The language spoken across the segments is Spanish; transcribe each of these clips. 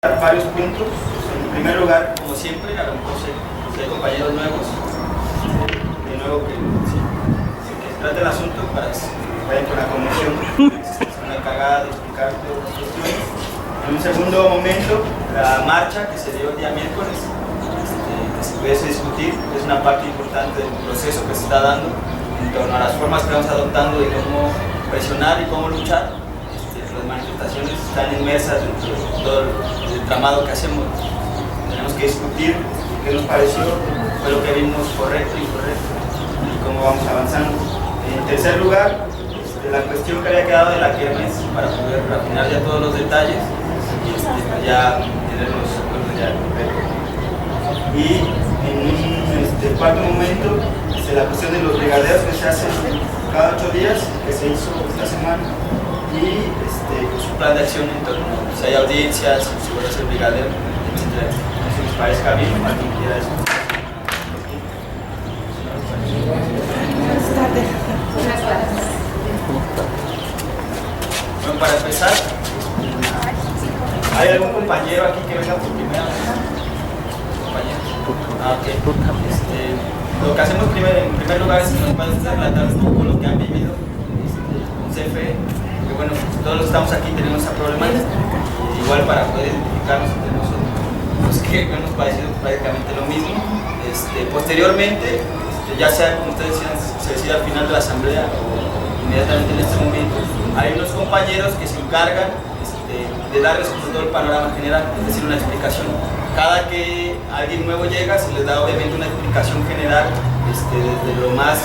Varios puntos. En primer lugar, como siempre, a lo mejor si hay compañeros nuevos, de nuevo que se trate el asunto para que vayan con la conmoción, con la encargada de explicar todas las cuestiones. En un segundo momento, la marcha que se dio el día miércoles, que se pudiese discutir, es una parte importante del proceso que se está dando en torno a las formas que vamos adoptando de cómo presionar y cómo luchar. Las manifestaciones están inmersas dentro de todo el entramado que hacemos. Tenemos que discutir qué nos pareció, fue lo que vimos correcto y incorrecto y cómo vamos avanzando. En tercer lugar, la cuestión que había quedado de la kermés para poder afinar ya todos los detalles y ya tener los acuerdos ya correctos. Y en un cuarto momento, la cuestión de los brigadeos que se hacen cada 8 días, que se hizo esta semana, y su plan de acción en torno a si hay audiencias, si voy a ser brigadero, etc. Si les parezca bien, alguien quiera eso. Buenas tardes. Buenas tardes. Bueno, para empezar, ¿hay algún compañero aquí que venga por primera vez? ¿Compañero? Ah, ok. Lo que hacemos en primer lugar es que nos pueden relatar un poco lo que han vivido con CFE. Que bueno, todos los que estamos aquí tenemos esa problemática, igual para poder identificarnos entre nosotros, pues que hemos padecido prácticamente lo mismo. Posteriormente, ya sea como ustedes decían, se decide al final de la asamblea o inmediatamente en este momento, hay unos compañeros que se encargan de darles como todo el panorama general, es decir, una explicación. Cada que alguien nuevo llega, se les da obviamente una explicación general desde lo más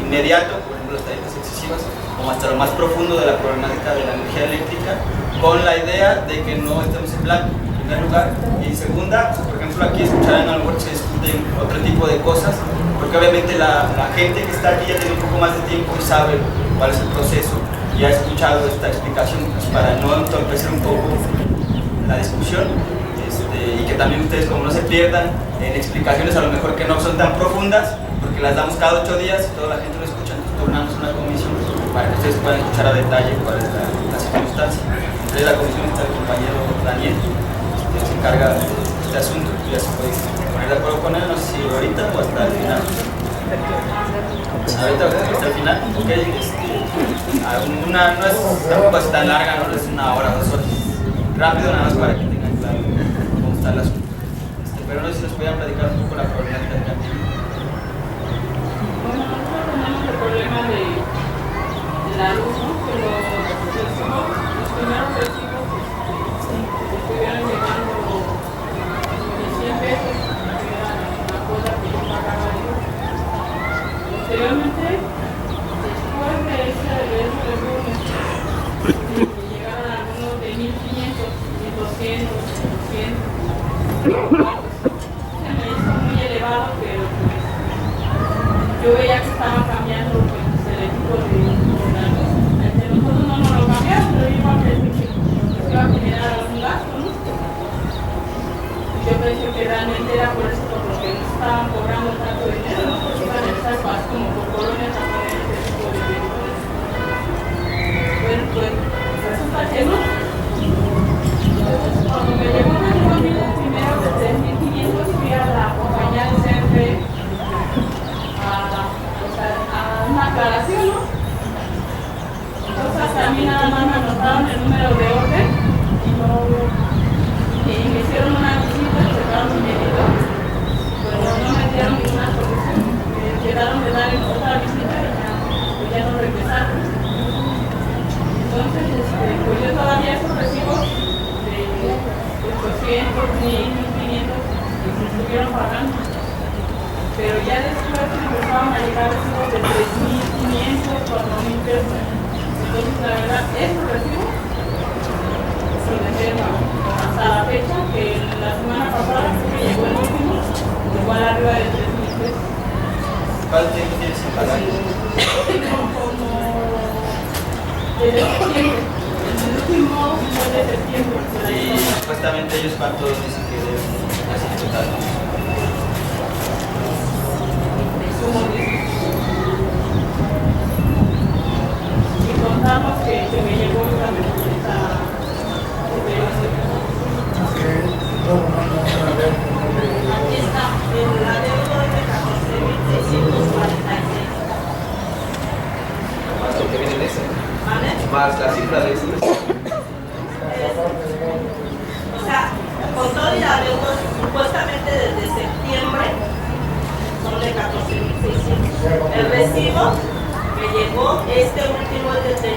inmediato, por ejemplo las tarifas excesivas, como hasta lo más profundo de la problemática de la energía eléctrica, con la idea de que no estemos en blanco, en primer lugar. Y en segunda, por ejemplo, aquí escucharán a lo mejor que se discuten otro tipo de cosas, porque obviamente la gente que está aquí ya tiene un poco más de tiempo y sabe cuál es el proceso, y ha escuchado esta explicación, pues, para no entorpecer un poco la discusión, y que también ustedes como no se pierdan en explicaciones a lo mejor que no son tan profundas, porque las damos cada 8 días y toda la gente lo escucha, entonces turnamos una comisión para que ustedes puedan escuchar a detalle cuál es la circunstancia. Entre la comisión está el compañero Daniel, que se encarga de este asunto, ya se puede poner de acuerdo con él, no sé si ahorita o hasta el final. Ahorita hasta el final, ok. No es tampoco es tan larga, no es 1 hora, 2 horas. Rápido, nada más para que tengan claro cómo está el asunto. Pero no sé si les podían platicar un poco la problemática que han tenido. Bueno, nosotros tenemos el problema de la luz, ¿no? Que los primeros recibos estuvieron llegando de 100 pesos, que era la cuota que yo pagaba de luz. Posteriormente, después de ese resumen, llegaron algunos de 1.500, 1.200, 200. Se me hizo muy elevado, pero pues, yo veía que estaba cambiando pues, el equipo de la luz. Entre nosotros no nos lo cambiaron, pero yo iba a pensar que nos iba a generar algún gasto, ¿no? Y yo pensé que realmente era por eso, por lo que no estaban cobrando tanto dinero, ¿no? Porque iban a estar como por colonias a poner ese tipo de vehículos. Bueno, pues resulta que no. Entonces, cuando me llegó una familia primero de 3.500, fui a la compañía de CFE a una aclaración, ¿no? Entonces, a mí nada más me anotaron el número de orden y me hicieron una visita, checaron mi medidor, pero no me dieron ninguna solución. Me quedaron de dar otra visita y ya no regresaron. Entonces, pues yo todavía esos recibos de 800, 1.000, 1.500 estuvieron pagando. Pero ya después empezaron a llegar recibos de 3.500, 4.000 pesos. Entonces, la verdad, estos recibos se reservan hasta la fecha, que la semana pasada que llegó el último, igual arriba de 3.000 pesos. ¿Cuánto tiempo tienes sin pagar? Como desde septiembre. El último fue de septiembre. Y supuestamente ellos cuántos dicen que deben así total. Como dice. Y contamos que me llegó esa más la cifra de este. O sea, con todo y adeudos, supuestamente desde septiembre son de 14.600. El recibo que llegó, este último es de 3.595.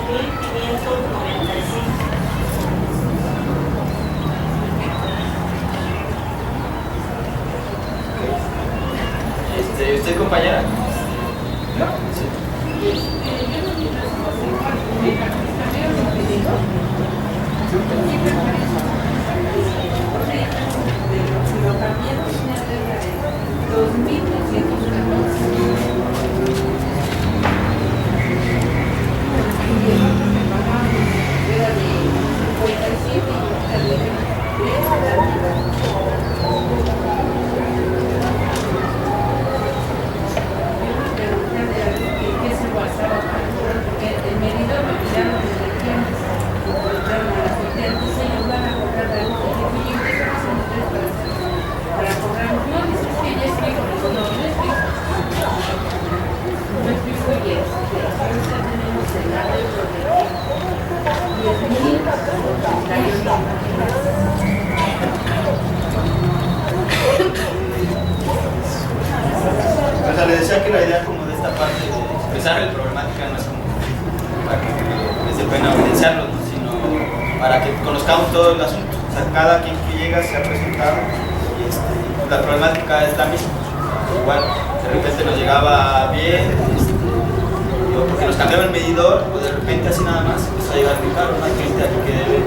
¿Usted, compañera? Yo no lo cambié de Le decía que la idea como de esta parte de expresar la problemática no es como para que les dé pena evidenciarlo, ¿no? Sino para que conozcamos todo el asunto. O sea, cada quien que llega se ha presentado y la problemática es la misma. Igual, de repente nos llegaba bien, o porque nos cambiaba el medidor, o de repente así nada más empezó a llegar muy caro. Hay gente aquí que debe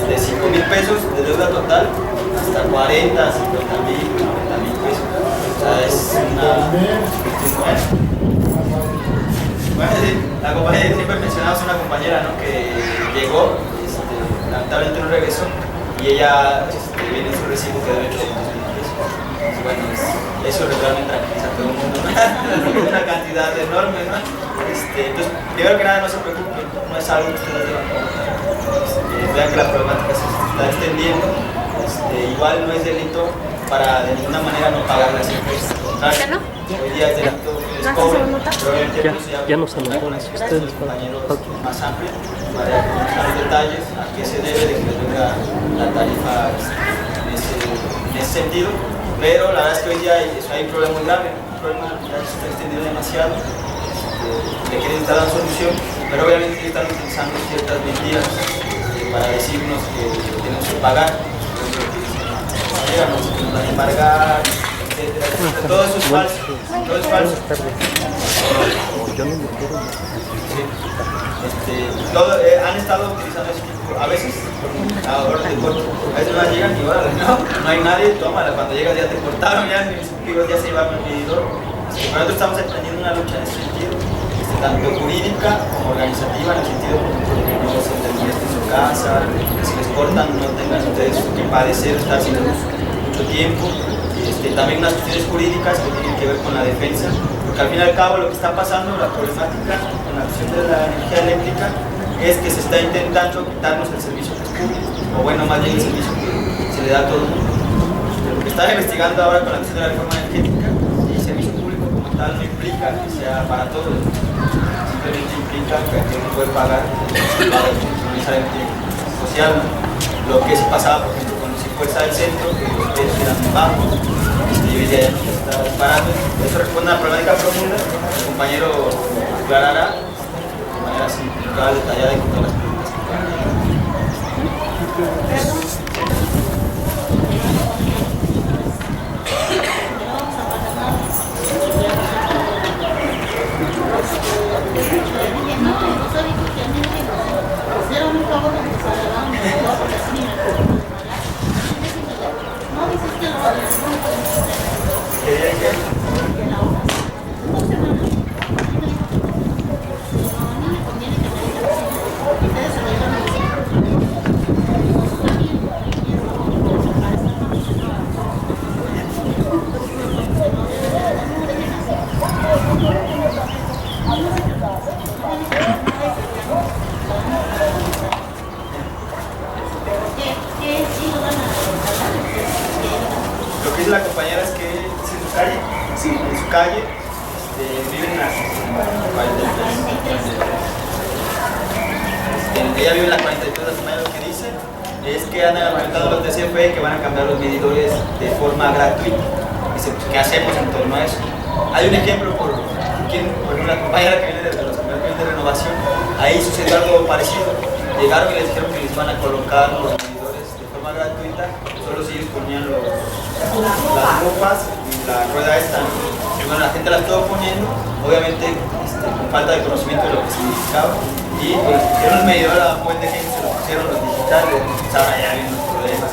desde 5,000 pesos de deuda total hasta 40, 50,000, 90,000 pesos. O sea, es una... Bueno, la compañera que siempre mencionamos es una compañera, ¿no? Que llegó, lamentablemente no regresó, y ella viene en su recibo que debe 800,000 pesos. Bueno, eso realmente tranquiliza a todo el mundo, ¿no? Es una cantidad enorme, ¿no? Entonces, primero que nada, no se preocupen, no es algo que ustedes deban. Vean que la problemática se está extendiendo, igual no es delito para de ninguna manera no pagar las empresas. Hoy día es delito que les cobren, pero obviamente ya nos anotó con ustedes, compañeros más amplio para conocer los detalles, a qué se debe de que les venga la tarifa en ese sentido. Pero la verdad es que hoy día hay un problema muy grave, un problema que se está extendiendo demasiado, le quieren dar una solución, pero obviamente están utilizando ciertas mentiras para decirnos que tenemos que pagar, nos van a embargar, etcétera, etcétera. Todo eso es falso, todo es falso. Yo no me quiero. Han estado utilizando ese tipo, a veces a horas de corto, a veces no llegan y órale, no hay nadie, tómala, cuando llegas ya te cortaron, ya se llevaron el medidor. Nosotros estamos emprendiendo una lucha en ese sentido, tanto jurídica como organizativa, en el sentido de que no se desmolesten en su casa, que si les cortan no tengan ustedes que padecer estar sin luz mucho tiempo. También unas cuestiones jurídicas que tienen que ver con la defensa, porque al fin y al cabo lo que está pasando, la problemática con la cuestión de la energía eléctrica es que se está intentando quitarnos el servicio que es público, o bueno, más bien el servicio que se le da a todo el mundo. Lo que están investigando ahora con la cuestión de la reforma energética, y servicio público como tal no implica que sea para todos, simplemente implica que uno puede pagar no necesariamente social, ¿no? Lo que se pasaba, por ejemplo, con los impuestos del centro, que los precios eran muy bajos, y hoy día ya no se está disparando. Eso responde a una problemática profunda, el compañero aclarará de manera simplificada, detallada y con todas las preguntas que Lo que dice la compañera es que es en su calle, sí, en su calle viven así, que ya viven la 43 de semana, lo que dice es que han argumentado los de CFE que van a cambiar los medidores de forma gratuita. Dice, pues, ¿qué hacemos en torno a eso? Hay un ejemplo por una compañera que viene de los campeones de renovación, ahí sucedió algo parecido. Llegaron y les dijeron que les van a colocar los medidores de forma gratuita, solo si ellos ponían las lupas y la rueda esta. Y bueno, la gente la estuvo poniendo, obviamente con falta de conocimiento de lo que significaba. Y pues pusieron el medidor a buen de gente, se lo pusieron los digitales, ahora ya vienen los problemas.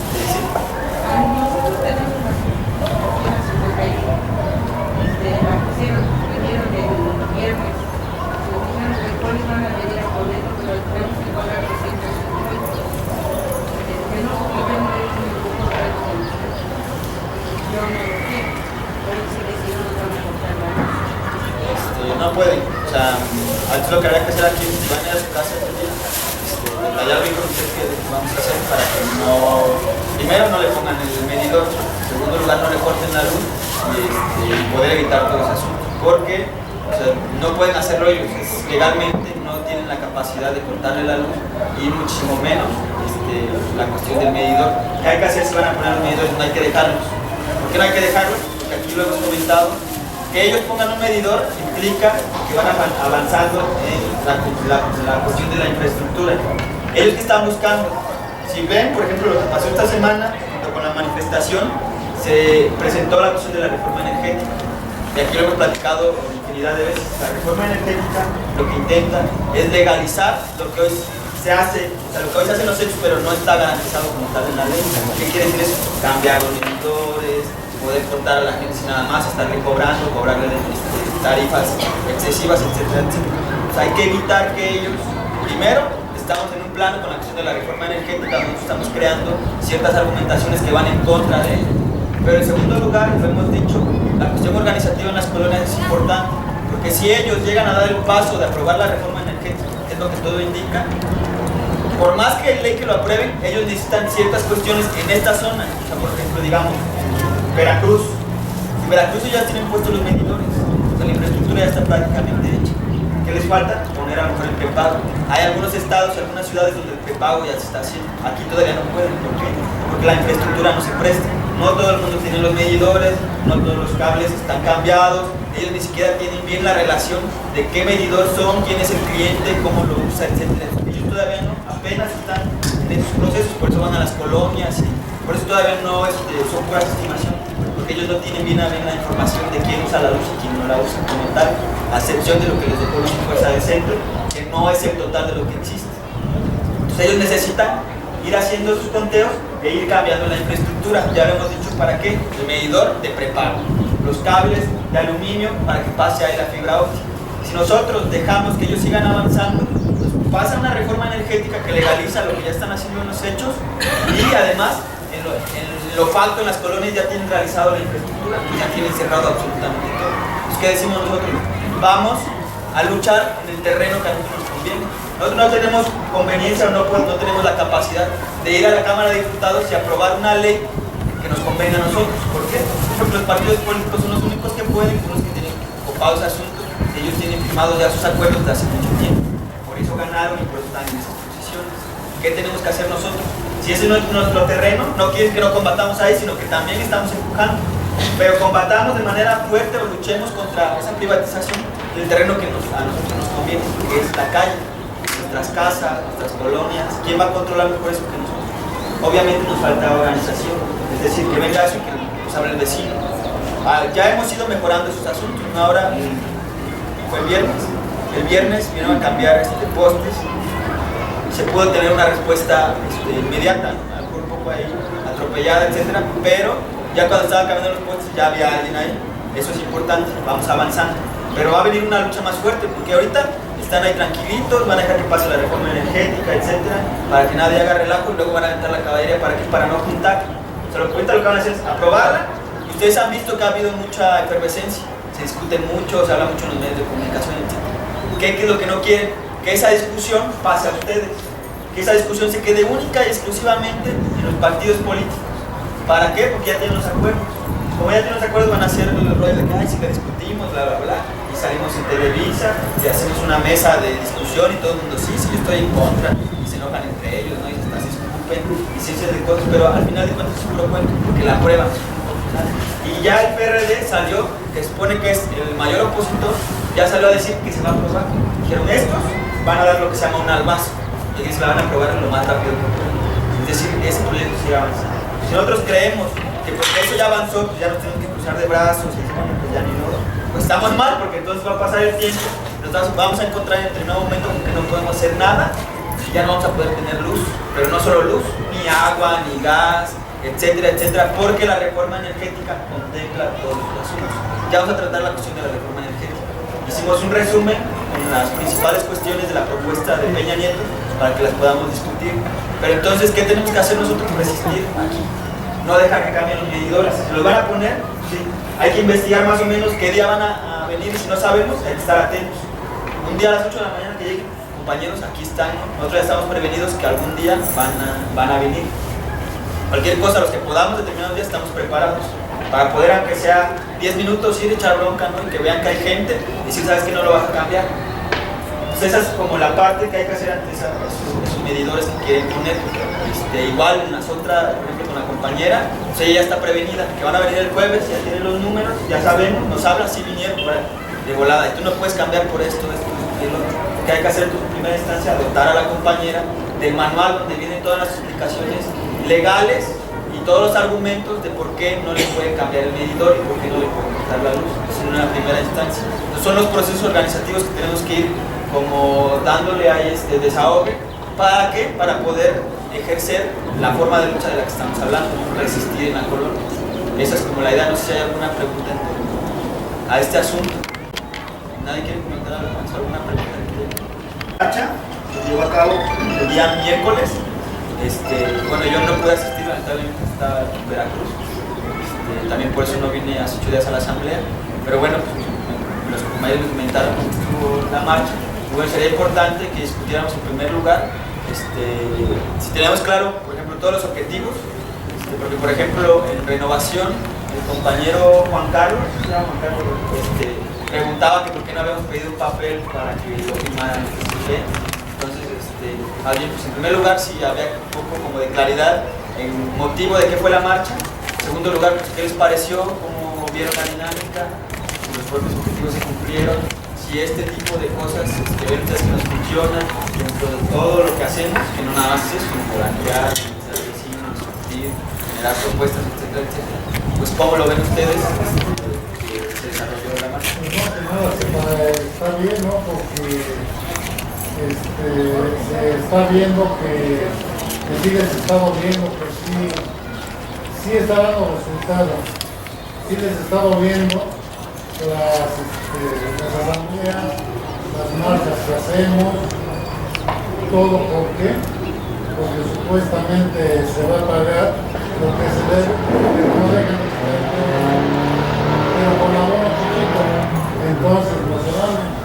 Sí. Nosotros tenemos una situación 51. La pusieron, vinieron el viernes, nos dijeron que cuál iban a venir a poner, pero tenemos que pagar 250. Que no, porque yo no he hecho ningún contrato con ustedes. Yo no lo quiero, por eso decidieron no van a cortar la luz. No pueden, o sea, antes lo que habría que hacer aquí es van a ir a su casa este día, detallar bien con ustedes qué vamos a hacer para que primero no le pongan el medidor, en segundo lugar no le corten la luz y poder evitar todo ese asunto, porque o sea, no pueden hacerlo ellos, legalmente no tienen la capacidad de cortarle la luz y muchísimo menos la cuestión del medidor. ¿Qué hay que hacer si van a poner los medidores? No hay que dejarlos. ¿Por qué no hay que dejarlos? Porque aquí lo hemos comentado. Que ellos pongan un medidor implica que van avanzando en la cuestión de la infraestructura. Ellos que están buscando, si ven, por ejemplo, lo que pasó esta semana, junto con la manifestación, se presentó la cuestión de la reforma energética. Y aquí lo hemos platicado infinidad de veces. La reforma energética lo que intenta es legalizar lo que hoy se hace, o sea, lo que hoy se hace en los hechos, pero no está garantizado como tal en la ley. ¿Qué quiere decir eso? Cambiar los medidores, poder cortar a la gente sin nada más, estarle cobrando, cobrarle tarifas excesivas, etcétera, etcétera. O sea, hay que evitar que ellos, primero, estamos en un plano con la cuestión de la reforma energética, donde estamos creando ciertas argumentaciones que van en contra de ello. Pero en segundo lugar, lo hemos dicho, la cuestión organizativa en las colonias es importante, porque si ellos llegan a dar el paso de aprobar la reforma energética, que es lo que todo indica, por más que el ley que lo aprueben, ellos necesitan ciertas cuestiones en esta zona. O sea, por ejemplo, digamos, Veracruz. En Veracruz ya tienen puestos los medidores, o sea, la infraestructura ya está prácticamente hecha. ¿Qué les falta? Poner a lo mejor el prepago. Hay algunos estados, algunas ciudades donde el prepago ya se está haciendo. Aquí todavía no pueden. ¿Por qué? Porque la infraestructura no se presta. No todo el mundo tiene los medidores, no todos los cables están cambiados. Ellos ni siquiera tienen bien la relación de qué medidor son, quién es el cliente, cómo lo usa, etc. Ellos todavía no, apenas están en esos procesos, por eso van a las colonias y por eso todavía no son puras estimaciones, porque ellos no tienen bien la información de quién usa la luz y quién no la usa como tal, a excepción de lo que les dejó la fuerza del centro, que no es el total de lo que existe. Entonces ellos necesitan ir haciendo sus conteos e ir cambiando la infraestructura. Ya lo hemos dicho, ¿para qué? El medidor de prepago, los cables de aluminio para que pase ahí la fibra óptica. Si nosotros dejamos que ellos sigan avanzando, pues pasa una reforma energética que legaliza lo que ya están haciendo en los hechos y además en lo falto en las colonias ya tienen realizado la infraestructura y ya tienen cerrado absolutamente todo. Entonces, ¿qué decimos nosotros? Vamos a luchar en el terreno que a nosotros nos conviene. Nosotros no tenemos conveniencia o no tenemos la capacidad de ir a la Cámara de Diputados y aprobar una ley que nos convenga a nosotros. ¿Por qué? Porque los partidos políticos son los únicos que pueden, son los que tienen copados asuntos, ellos tienen firmados ya sus acuerdos de hace mucho tiempo. Por eso ganaron y por eso están en esas posiciones. ¿Qué tenemos que hacer nosotros? Si ese no es nuestro terreno, no quiere que no combatamos ahí, sino que también estamos empujando. Pero combatamos de manera fuerte o luchemos contra esa privatización del terreno que a nosotros nos conviene, que es la calle, nuestras casas, nuestras colonias. ¿Quién va a controlar mejor eso que nosotros? Obviamente nos falta organización, es decir, que venga eso y que nos hable el vecino. Ya hemos ido mejorando esos asuntos. Ahora fue el viernes vinieron a cambiar postes. Se pudo tener una respuesta inmediata, algo un poco ahí atropellada, etcétera, pero ya cuando estaban cambiando los postes ya había alguien ahí. Eso es importante, vamos avanzando. Pero va a venir una lucha más fuerte, porque ahorita están ahí tranquilitos, van a dejar que pase la reforma energética, etcétera, para que nadie haga relajo y luego van a aventar la caballería para no juntar. O sea, ahorita lo que van a hacer es aprobarla. Y ustedes han visto que ha habido mucha efervescencia, se discute mucho, se habla mucho en los medios de comunicación, etcétera. ¿Qué es lo que no quieren? Que esa discusión pase a ustedes, que esa discusión se quede única y exclusivamente en los partidos políticos. ¿Para qué? Porque ya tienen los acuerdos. Como ya tienen los acuerdos, van a hacer el rollo de que si que discutimos, bla, bla, bla, y salimos en Televisa y hacemos una mesa de discusión y todo el mundo, sí, yo estoy en contra, y se enojan entre ellos, ¿no? Y se disculpen, y se dicen de cosas, pero al final de cuentas es puro cuento, porque la prueba. Y ya el PRD salió, que supone que es el mayor opositor, ya salió a decir que se va a aprobar. Dijeron, estos van a dar lo que se llama un almazo, y ellos la van a aprobar lo más rápido que puedan. Es decir, ese proyecto sigue avanzando. Si nosotros creemos que porque eso ya avanzó, pues ya nos tenemos que cruzar de brazos y decir, bueno, pues ya ni modo, pues estamos mal, porque entonces va a pasar el tiempo, nos vamos a encontrar en determinado momento en que no podemos hacer nada, y ya no vamos a poder tener luz, pero no solo luz, ni agua, ni gas, etcétera, etcétera, porque la reforma energética contempla todos los asuntos. Ya vamos a tratar la cuestión de la reforma energética. Hicimos un resumen con las principales cuestiones de la propuesta de Peña Nieto para que las podamos discutir. Pero entonces, ¿qué tenemos que hacer nosotros? Resistir aquí. No dejar que cambien los medidores. Si los van a poner, sí. Hay que investigar más o menos qué día van a venir, y si no sabemos, hay que estar atentos. Un día a las 8 de la mañana que lleguen, compañeros, aquí están, ¿no? Nosotros ya estamos prevenidos que algún día van a venir. Cualquier cosa, los que podamos determinados días estamos preparados para poder, aunque sea 10 minutos, ir a echar bronca, ¿no? Y que vean que hay gente y decir, sabes que no lo vas a cambiar. Entonces esa es como la parte que hay que hacer ante esos medidores que quieren poner. Igual en las otras, por ejemplo con la compañera, pues ella ya está prevenida, que van a venir el jueves, ya tienen los números, ya sabemos, nos hablan, sí vinieron de volada, y tú no puedes cambiar por esto, y lo que hay que hacer en primera instancia, dotar a la compañera del manual donde vienen todas las explicaciones legales y todos los argumentos de por qué no le puede cambiar el medidor y por qué no le puede quitar la luz. Eso en una primera instancia. Entonces son los procesos organizativos que tenemos que ir como dándole a desahogue. ¿Para qué? Para poder ejercer la forma de lucha de la que estamos hablando, resistir en la colonia. Esa es como la idea. No sé si hay alguna pregunta en torno a este asunto. ¿Nadie quiere comentar algo más? ¿Alguna pregunta? Se llevó a cabo el día miércoles. Bueno, yo no pude asistir, lamentablemente estaba en Veracruz. También por eso no vine hace 8 días a la asamblea. Pero bueno, pues, los compañeros me comentaron que estuvo la marcha. Y bueno, sería importante que discutiéramos en primer lugar si tenemos claro, por ejemplo, todos los objetivos. Porque, por ejemplo, en renovación, el compañero Juan Carlos preguntaba que por qué no habíamos pedido un papel para que lo firmaran el presidente. Entonces, alguien, pues, en primer lugar, si había un poco como de claridad en motivo de qué fue la marcha. En segundo lugar, pues, qué les pareció, cómo vieron la dinámica, si los propios objetivos se cumplieron, si este tipo de cosas ven ustedes que nos funcionan dentro de todo lo que hacemos, que no nada más es eso, como blanquear, ser vecinos, discutir, generar propuestas, etcétera, etcétera. Pues, ¿cómo lo ven ustedes que se desarrolló la marcha? Está bien, ¿no? Porque se está viendo que sí les he estado viendo que sí está dando resultados. Sí les he estado viendo las asambleas, las marchas que hacemos, todo. ¿Por qué? Porque supuestamente se va a pagar lo que se debe, pero no dejan de pagar, pero con la bono chiquito, entonces no se vale.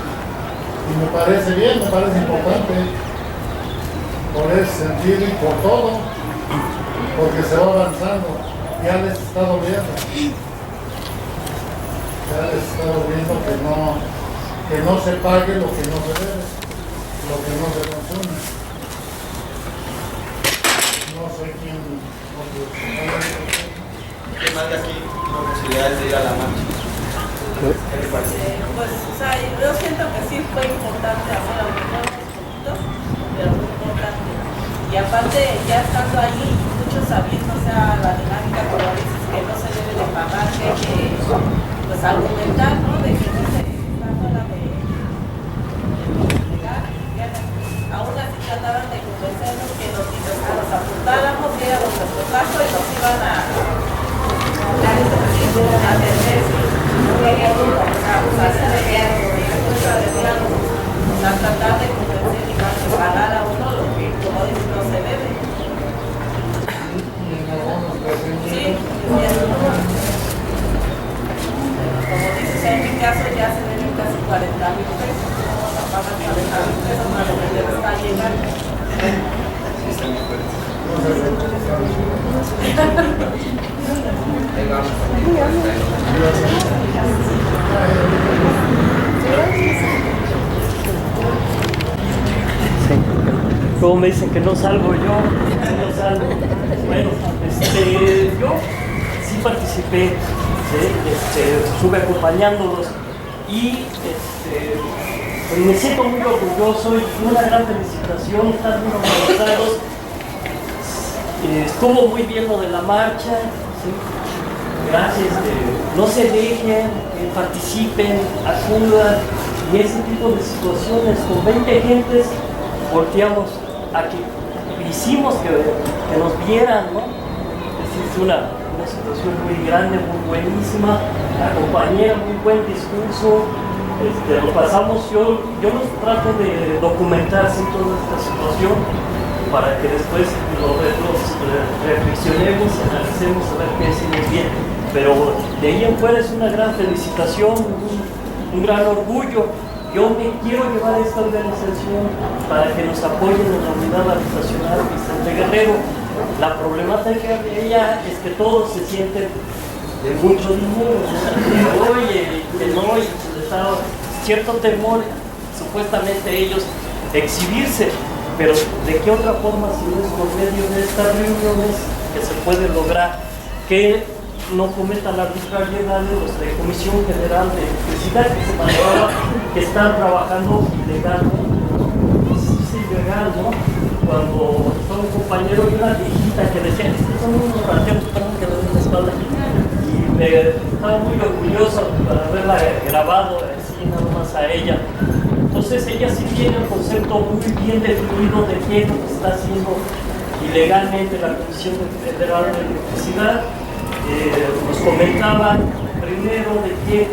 Y me parece bien, me parece importante por ese sentido y por todo, porque se va avanzando. Ya les he estado viendo. Ya les he estado viendo que no se pague lo que no se debe, lo que no se consume. No sé quién. ¿Qué más de aquí no posibilidades de ir a la marcha? ¿Qué te parece? Pues, o sea, yo siento que sí fue importante hacer algunos puntos, pero muy importante. Y aparte, ya estando allí, muchos sabiendo, o sea, la dinámica, como dices, que no se debe de pagar, que hay que, pues, argumentar, ¿no? De que no se está fuera de legal. Aún así trataban de convencernos que nos apuntáramos, que éramos nuestro caso y nos iban a atender. A tratar de convencer y pagar a uno lo que, como dicen, no se debe. Sí, como dices, en mi caso ya se deben casi 40,000 pesos. Vamos a pagar 40,000 pesos para lo que debe estar llegando. Sí, está muy fuerte. Luego me dicen que no salgo yo, que no salgo. Bueno, yo sí participé, ¿sí? Estuve acompañándolos y pues me siento muy orgulloso y una gran felicitación, están muy organizados. Estuvo muy bien lo de la marcha, ¿sí? Gracias, no se dejen, participen, acudan, y ese tipo de situaciones con 20 gentes volteamos a que hicimos que nos vieran, ¿no? Es una situación muy grande, muy buenísima, la compañera, muy buen discurso, lo pasamos, yo los trato de documentar sin toda esta situación para que después los reflexionemos, analicemos a ver qué hicimos bien, pero de ahí en fuera es una gran felicitación, un gran orgullo. Yo me quiero llevar a esta organización para que nos apoyen en la unidad habitacional Vicente Guerrero. La problemática de ella es que todos se sienten de mucho dinero, ¿no? Oye, que no, y les da cierto temor, supuestamente ellos, exhibirse, pero ¿de qué otra forma si no es por medio de estas reuniones que se puede lograr que no cometan la arbitrariedad de los de Comisión General de Electricidad que se mandaba, que están trabajando ilegal, ¿no? Es ilegal, ¿no? Cuando estaba un compañero y una viejita que decía, estos son unos rateros, perdón que le doy la espalda, y me estaba muy orgulloso de haberla grabado así nada más a ella. Entonces ella sí tiene un concepto muy bien definido de qué es lo que está haciendo ilegalmente la Comisión Federal de Electricidad. Nos comentaban primero de que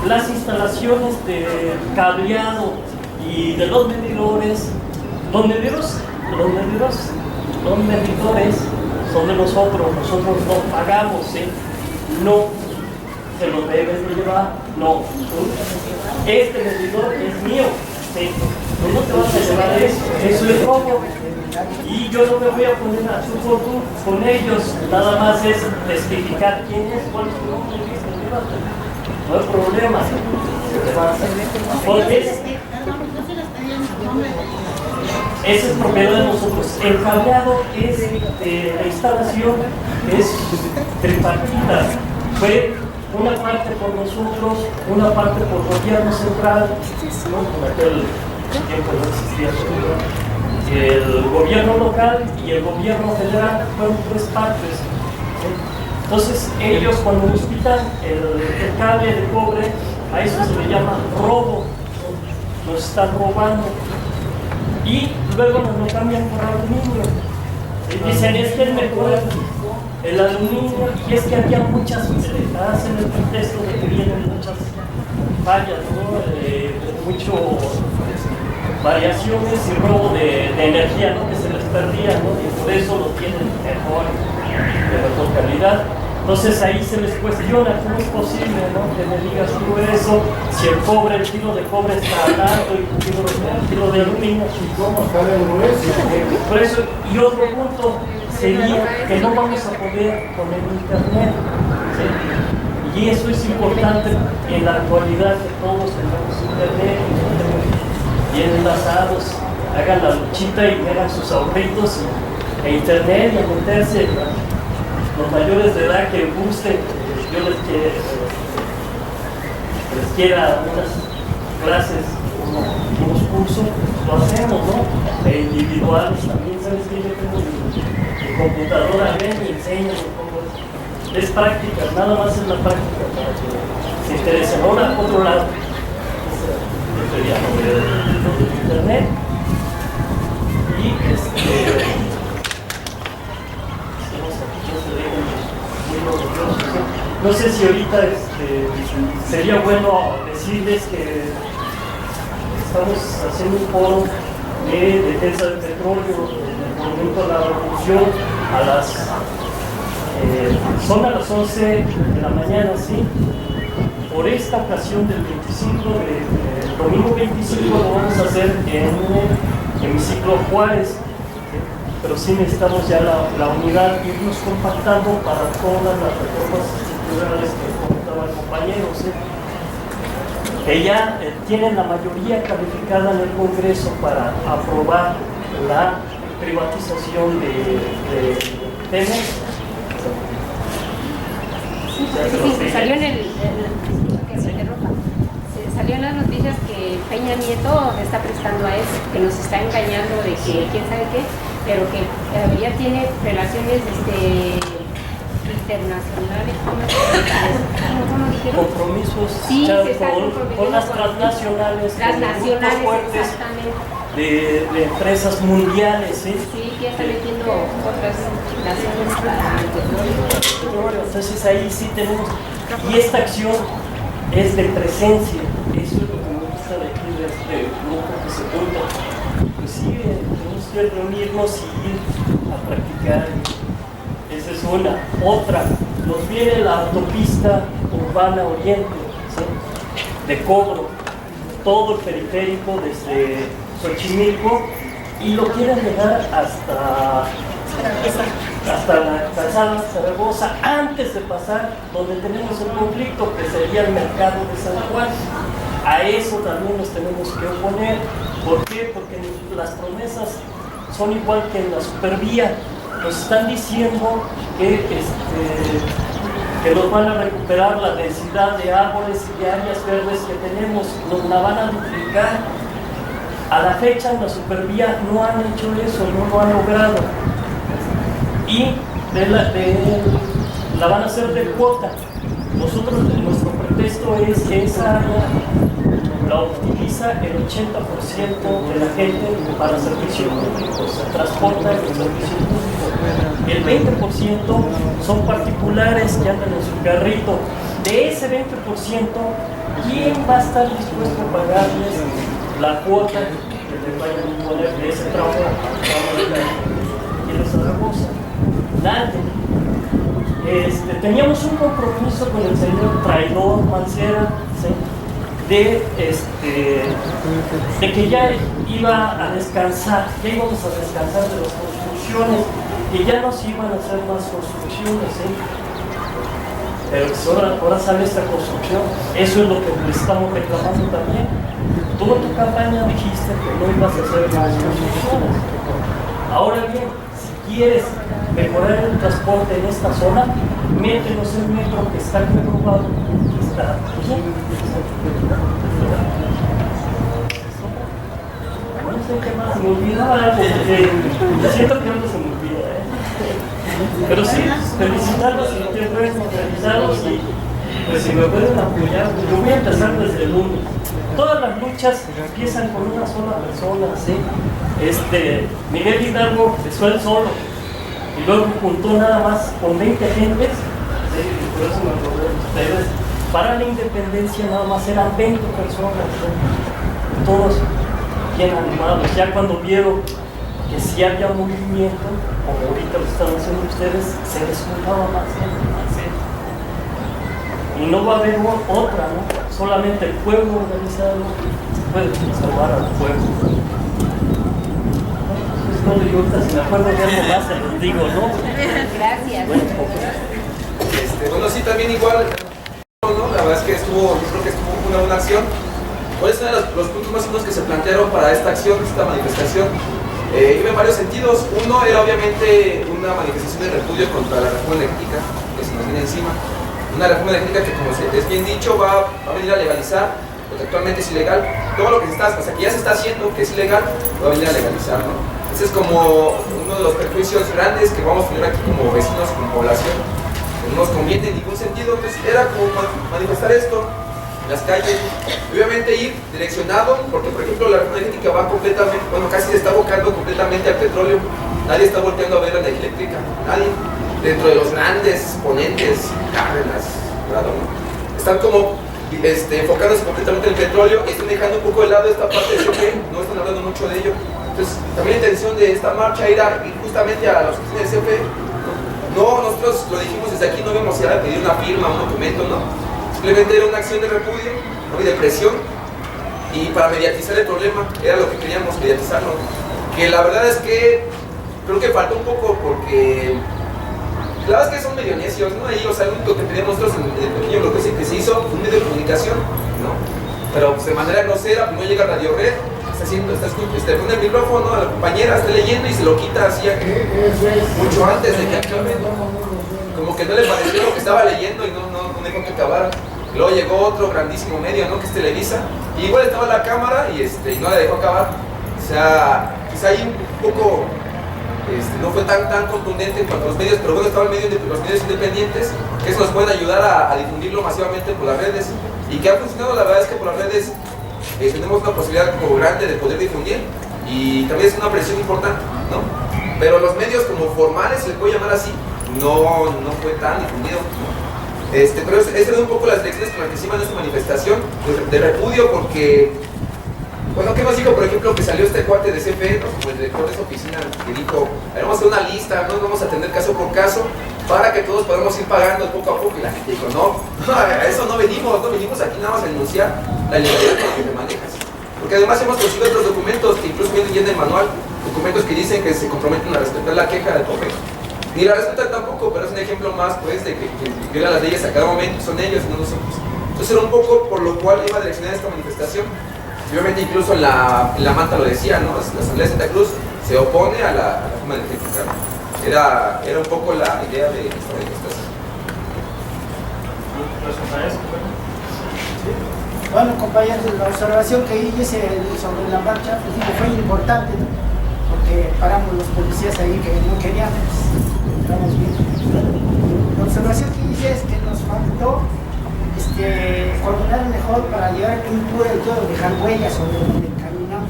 las instalaciones de cableado y de los medidores son de nosotros no pagamos, ¿sí? No se los deben de llevar, no. Este medidor es mío, ¿sí? No te vas a llevar eso es robo. Y yo no me voy a poner a tú por tú con ellos, nada más es testificar quién es, cuál es tu nombre, no hay problema. Porque ese es propiedad de nosotros. El cableado es la instalación, es tripartita. Fue una parte por nosotros, una parte por gobierno central, ¿no? En aquel tiempo no existía eso. El gobierno local y el gobierno federal fueron tres partes. Entonces ellos cuando nos quitan el cable de cobre, a eso se le llama robo, nos están robando. Y luego nos lo cambian por aluminio. Y dicen, es que es mejor el aluminio, y es que había muchas hacen el pretexto de que vienen muchas fallas, ¿no? Mucho variaciones y robo de energía, ¿no? Que se les perdía, ¿no? Y por eso lo tienen mejor, de mejor calidad. Entonces ahí se les cuestiona cómo es posible, ¿no? Que me digas tú eso, si el kilo de cobre está alto y el kilo de aluminio, y cómo está de grueso. Por eso, y otro punto sería que no vamos a poder poner internet, ¿sí? Y eso es importante en la actualidad, que todos tengamos internet bien enlazados, hagan la luchita y hagan sus ahorritos e internet y a meterse. Los mayores de edad que gusten, yo les quiera unas clases, unos cursos, lo hacemos, ¿no? E individuales también, ¿sabes qué? Yo tengo mi computadora, ven y enseño, es práctica, nada más es la práctica para que se interesen. Ahora, otro lado, sería de internet y no sé si ahorita sería bueno decirles que estamos haciendo un foro de defensa del petróleo en el momento de la revolución son a las 11 de la mañana, ¿sí? Por esta ocasión del 25, el domingo 25 lo vamos a hacer en el hemiciclo Juárez. Pero sí necesitamos ya la unidad, irnos compactando para todas las reformas estructurales que comentaba el compañero, ¿sí? que ya tienen la mayoría calificada en el Congreso para aprobar la privatización de Pemex. Sí, salió en salió en las noticias que Peña Nieto está prestando a eso, que nos está engañando de que quién sabe qué, pero que ya tiene relaciones internacionales, ¿cómo dijeron? Compromisos Sí, ya se están con las transnacionales, las con nacionales, grupos fuertes exactamente. de empresas mundiales, ¿sí? Sí, que ya están metiendo otras naciones para el petróleo. Entonces ahí sí tenemos, y esta acción es de presencia, eso es lo que me gusta de aquí, de este grupo que se junta. Pues sí, tenemos que reunirnos y ir a practicar. Esa es una. Otra, nos viene la autopista urbana Oriente, ¿sí? De cobro, todo el periférico desde Xochimilco, y lo quieren llegar hasta la calzada Zaragoza, antes de pasar donde tenemos el conflicto, que sería el mercado de San Juan. A eso también nos tenemos que oponer. ¿Por qué? Porque las promesas son igual que en la supervía. Nos están diciendo que nos van a recuperar la densidad de árboles y de áreas verdes que tenemos, nos la van a duplicar. A la fecha en la supervía no han hecho eso, no lo han logrado. Y la van a hacer de cuota. Nuestro pretexto es que esa área la utiliza el 80% de la gente para servicio público, se transporta en el servicio público. El 20% son particulares que andan en su carrito. De ese 20%, ¿quién va a estar dispuesto a pagarles la cuota que les vayan a imponer de ese tramo y de Zaragoza? Nadie. Teníamos un compromiso con el señor traidor Mancera, ¿sí? de que ya iba a descansar, ya íbamos a descansar de las construcciones, que ya no se iban a hacer más construcciones, ¿sí? Pero pues ahora sale esta construcción. Eso es lo que le estamos reclamando también. Tú en tu campaña dijiste que no ibas a hacer más construcciones. Ahora bien, si quieres mejorar el transporte en esta zona, métenos el metro que está comprobado, que está bien. No sé qué más, me olvidaba algo, porque siento que algo se me olvida, Pero sí, felicitarlos y que pueden realizarlos, y pues si me pueden apoyar, yo voy a empezar desde el lunes. Todas las luchas empiezan con una sola persona, ¿sí? Miguel Hidalgo empezó él solo, y luego juntó nada más con 20 gentes, ¿sí? Y por eso me acordé de ustedes. Para la independencia nada más eran 20 personas, ¿sí? Todos bien animados. Ya cuando vieron que si había movimiento, como ahorita lo están haciendo ustedes, se les juntaba más gente, más gente. Y no va a haber otra, ¿no? Solamente el pueblo organizado puede salvar al pueblo. Es cuando yo ahorita, si me acuerdo de algo más, se los digo, ¿no? Gracias. Bueno, sí, también igual, ¿no? La verdad es que yo creo que estuvo una buena acción. ¿Cuáles son los puntos más importantes que se plantearon para esta acción, esta manifestación? Iba en varios sentidos. Uno era obviamente una manifestación de repudio contra la reforma energética que se nos viene encima. Una reforma energética que, como es bien dicho, va a venir a legalizar lo que actualmente es ilegal. Todo lo que que ya se está haciendo, que es ilegal, va a venir a legalizar, ¿no? Ese es como uno de los perjuicios grandes que vamos a tener aquí como vecinos, como población. Que no nos conviene en ningún sentido. Entonces era como manifestar esto en las calles, obviamente ir direccionado, porque por ejemplo la reforma energética va completamente, casi se está abocando completamente al petróleo. Nadie está volteando a ver la energía eléctrica, nadie. Dentro de los grandes ponentes, Cárdenas, ¿no? Están como enfocándose completamente en el petróleo y están dejando un poco de lado esta parte de CFE, no están hablando mucho de ello. Entonces también la intención de esta marcha era ir justamente a los que tienen CFE. No, nosotros lo dijimos desde aquí, no íbamos a ir a pedir una firma, un documento, no. Simplemente era una acción de repudio, ¿no? Y de presión, y para mediatizar el problema, era lo que queríamos, mediatizarlo. Que la verdad es que creo que faltó un poco, porque la verdad es que son medio necios, ¿no? Ahí, o sea, lo único que teníamos nosotros en el pequeño bloque que se hizo fue un medio de comunicación, ¿no? pero pues, de manera grosera, primero llega Radio Red, pone el micrófono a la compañera, está leyendo y se lo quita así mucho antes de que acabe, ¿no? Como que no le pareció lo que estaba leyendo y no dejó que acabara. Luego llegó otro grandísimo medio, ¿no? Que es Televisa, y igual estaba la cámara y no la dejó acabar. O sea, quizá ahí un poco no fue tan contundente en cuanto a los medios, pero bueno, estaban los medios independientes, que eso nos pueden ayudar a difundirlo masivamente por las redes, y que ha funcionado. La verdad es que por las redes tenemos una posibilidad como grande de poder difundir, y también es una presión importante, ¿no? Pero los medios como formales, se les puede llamar así, no fue tan difundido, ¿no? Pero esa es un poco las lecciones con las que hicimos en esta manifestación de repudio, porque, bueno, ¿qué nos dijo? Por ejemplo, que salió este cuate de CFE, ¿no? Como el director de esa oficina, que dijo, vamos a hacer una lista, no vamos a atender caso por caso, para que todos podamos ir pagando poco a poco. Y la gente dijo, no, a eso no venimos aquí nada más a denunciar la ilegalidad con la que te manejas. Porque además hemos conseguido otros documentos que incluso vienen ya en el manual, documentos que dicen que se comprometen a respetar la queja del COPE. Ni la respetan tampoco, pero es un ejemplo más, pues, de que violan las leyes a cada momento, son ellos, no nosotros. Entonces era un poco por lo cual iba a direccionar esta manifestación. Obviamente incluso en la manta lo decía, ¿no? La Asamblea de Santa Cruz se opone a la forma de electrificar. Era un poco la idea de esta manifestación. Bueno, compañeros, la observación que hice sobre la marcha pues, digo, fue importante, ¿no? Porque paramos los policías ahí que no querían, pues, entramos bien. La observación que hice es que nos faltó coordinar mejor para llevar pintura y todo, dejar huellas sobre donde caminamos.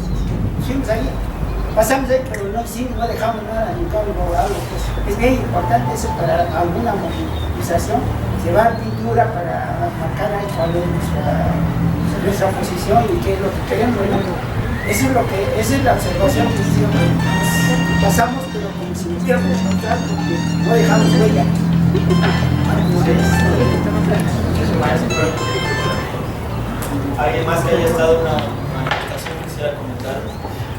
Fuimos ahí, pasamos ahí, pero no dejamos nada, ni cable bordado. Pues, es bien importante eso para alguna movilización, llevar pintura para marcar ahí cuál es nuestra posición y qué es lo que queremos, ¿no? Esa es la observación que hicimos. Pasamos, pero como si nos quieramos contar, porque no dejamos huella. ¿Alguien más que haya estado en una manifestación quisiera comentar?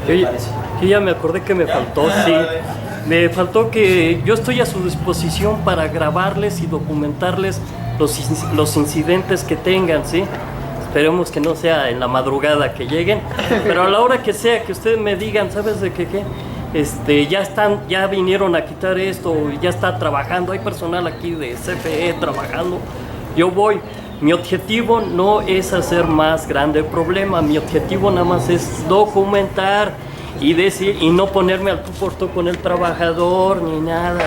¿Qué le pareció? Yo ya me acordé que me faltó, sí. Me faltó que yo estoy a su disposición para grabarles y documentarles los incidentes que tengan, ¿sí? Esperemos que no sea en la madrugada que lleguen, pero a la hora que sea, que ustedes me digan, ¿sabes de qué? Ya vinieron a quitar esto, ya está trabajando, hay personal aquí de CFE trabajando, yo voy. Mi objetivo no es hacer más grande el problema, mi objetivo nada más es documentar y decir, y no ponerme al tú por tú con el trabajador ni nada.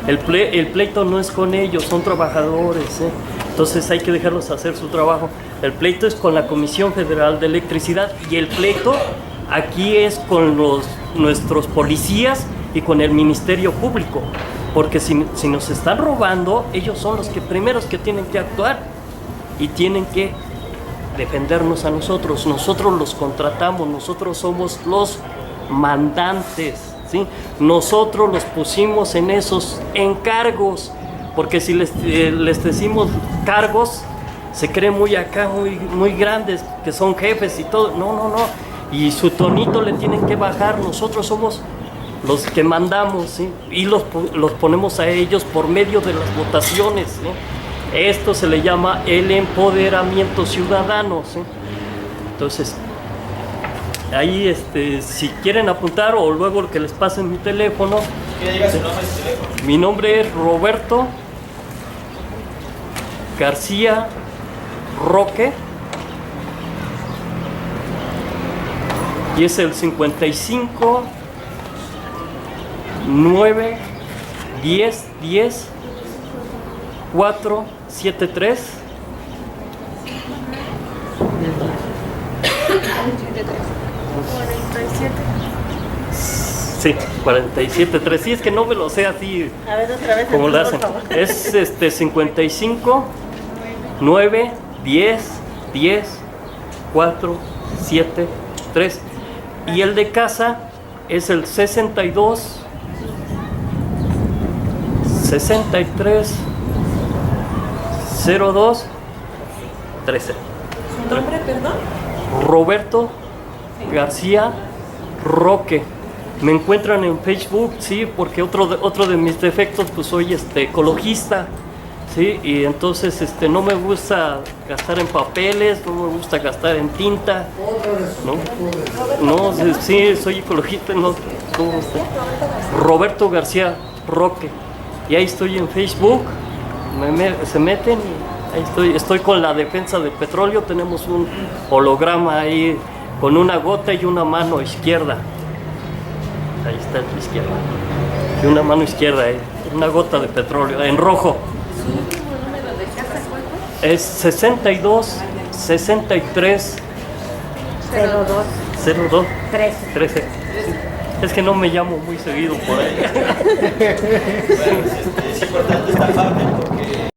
El pleito no es con ellos, son trabajadores, ¿eh? Entonces hay que dejarlos hacer su trabajo. El pleito es con la Comisión Federal de Electricidad y el pleito aquí es con nuestros policías y con el Ministerio Público, porque si nos están robando, ellos son los primeros que tienen que actuar y tienen que defendernos a nosotros. Nosotros los contratamos, nosotros somos los mandantes, ¿sí? Nosotros los pusimos en esos encargos, porque si les decimos cargos, se creen muy acá, muy grandes, que son jefes y todo. No. Y su tonito le tienen que bajar. Nosotros somos los que mandamos, ¿sí? Y los ponemos a ellos por medio de las votaciones, ¿sí? Esto se le llama el empoderamiento ciudadano, ¿sí? Entonces, ahí si quieren apuntar o luego que les pasen mi teléfono. ¿Qué diga su nombre y su teléfono? Mi nombre es Roberto García Roque y es el 55 9 10 10 473 Sí, 47.3. Sí, es que no me lo sé así. A ver, otra vez. Como lo hacen. Es 55 9 10 10 4 7 3. Y el de casa es el 62 63 02 13. ¿Su nombre, perdón? Roberto García Roque. Me encuentran en Facebook, sí, porque otro de mis defectos, pues soy ecologista, Sí, y entonces no me gusta gastar en papeles, no me gusta gastar en tinta. No, sí, soy ecologista, no, Roberto García Roque. Y ahí estoy en Facebook, se meten y ahí estoy con la defensa del petróleo, tenemos un holograma ahí con una gota y una mano izquierda. Ahí está la izquierda. Y una mano izquierda, una gota de petróleo, en rojo. ¿Su último número de casa cuál fue? Es 62 63 02 13. Es que no me llamo muy seguido por ahí. Bueno, es importante esta parte porque